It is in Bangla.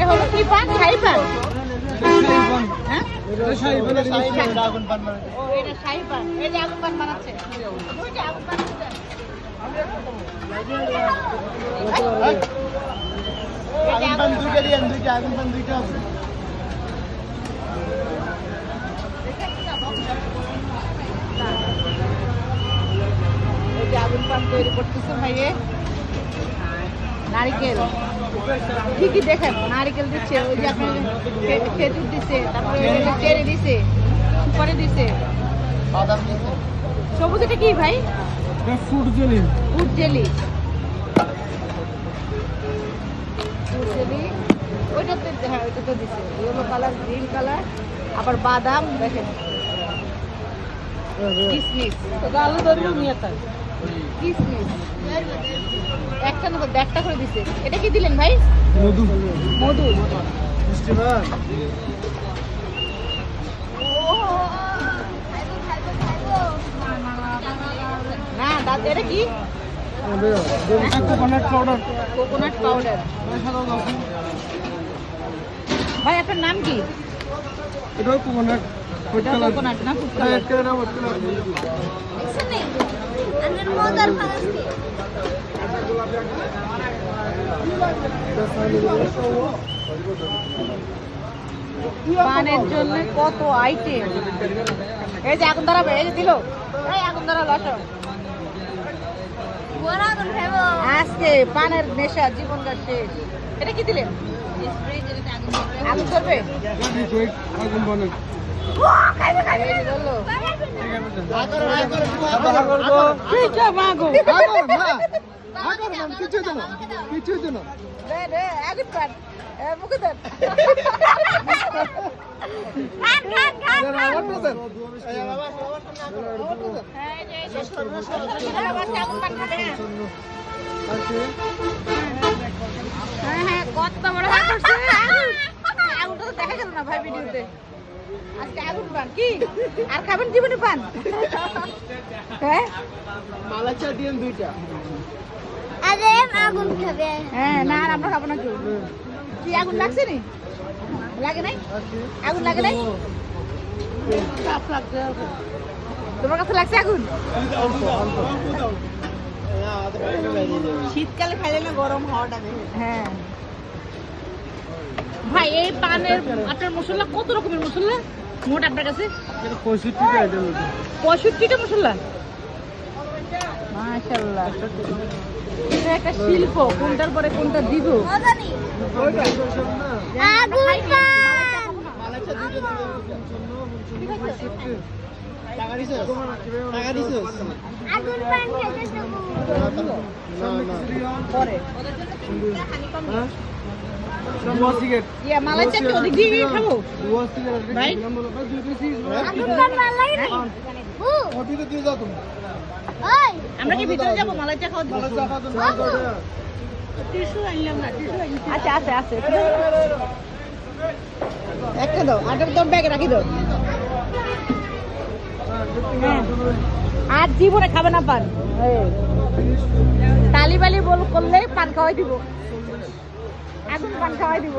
হলো কি পান? শাহী পান। হ্যাঁ? আগুন পান মানে ও এটা শাহী পান। এই যে আগুন পান বানাচ্ছে। দুইটা আগুন পান দিতে। আগুন পান দুইটা দিয়েন, দুইটা আগুন পান দুইটা আছে। এই যে আগুন পান তৈরি করতেছে ভাইয়ে। নারিকেল কি কি দেখেন, নারিকেল দিচ্ছে, ওই যে আপনার খেজুর দিচ্ছে, তারপরে চেরি দিছে, সুপারি দিছে, বাদাম দিছে। সবুজ এটা কি ভাই? Food jelly. Food jelly. Food jelly ওইটাতে, হ্যাঁ ওইটাতে দিচ্ছে, ইয়েলো কালার, গ্রিন কালার, আবার বাদাম দেখেন, কিসমিস, আলু ধরিও নিয়ে থাকে। কিসমিস একটা না একটা করে দিছে। এটা কি দিলেন ভাই? মধু। মধু। মিষ্টি ভাই। না দাদা এটা কি? Coconut powder. Coconut powder. ভাই আপনার নাম কি? এটাও কোকোনাট। এটা কোকোনাট না ফুড কালার? পানের জন্য কত আইটেম। এই যে আগুন ধরাবে, এই যে দিল, এই আগুন ধরালো, আসো। আজকে পানের নেশা জীবনটা শেষ। এটা কি দিলেন? আগুন ধরবে? আগুন বানান। এই যে ধরলো। দে, দে, আগুন পান। মুখে দেন। হ্যাঁ, এই যে, এই যে। বাচ্চা আগুন পান খাবে, হ্যাঁ। হ্যাঁ, কত বড় হাত করছে। আগুনটা তো দেখা গেল না ভাই ভিডিওতে। আজকে আগুন পান কি আর খাবেন জীবনে পান? হ্যাঁ, মালাচা দিয়েন দুইটা। আরে আগুন খাবে। হ্যাঁ, না আর আমরা খাবো না কেউ। কি আগুন লাগছে নি? লাগে নাই? আগুন লাগে নাই? তোমার কাছে লাগছে আগুন? শীতকালে খাইলে না গরম হওয়াটা। হ্যাঁ ভাই, এই পানের আপনার মশলা কত রকমের মশলা মোট আপনার কাছে? 65টা মশলা। মাশাআল্লাহ, এটা একটা শিল্প, কোনটার পরে কোনটা দিব। মজানি আগুন পান। মালাচা দুইটা দিবেন। টাকা দিছো? টাকা দিছো? আগুন পান খেতে দেবো। পরে ইয়া মালাইচা কি ওদিক দিয়ে খাবো ভাই? আগুন পান ভালো লাগে না? বু ওই আমরা কি ভিতরে যাবো মালাইচা খাওয়া দিব? টিস্যু আনলাম না, টিস্যু আনছি। আচ্ছা আছে আছে, একটা দাও, আটার দাও, ব্যাগে রাখি দাও। হ্যাঁ, আর জীবনে খাবে না পান। তালি বালি বল করলে পান খাওয়াই দিব, এখন পান খাওয়াই দিব।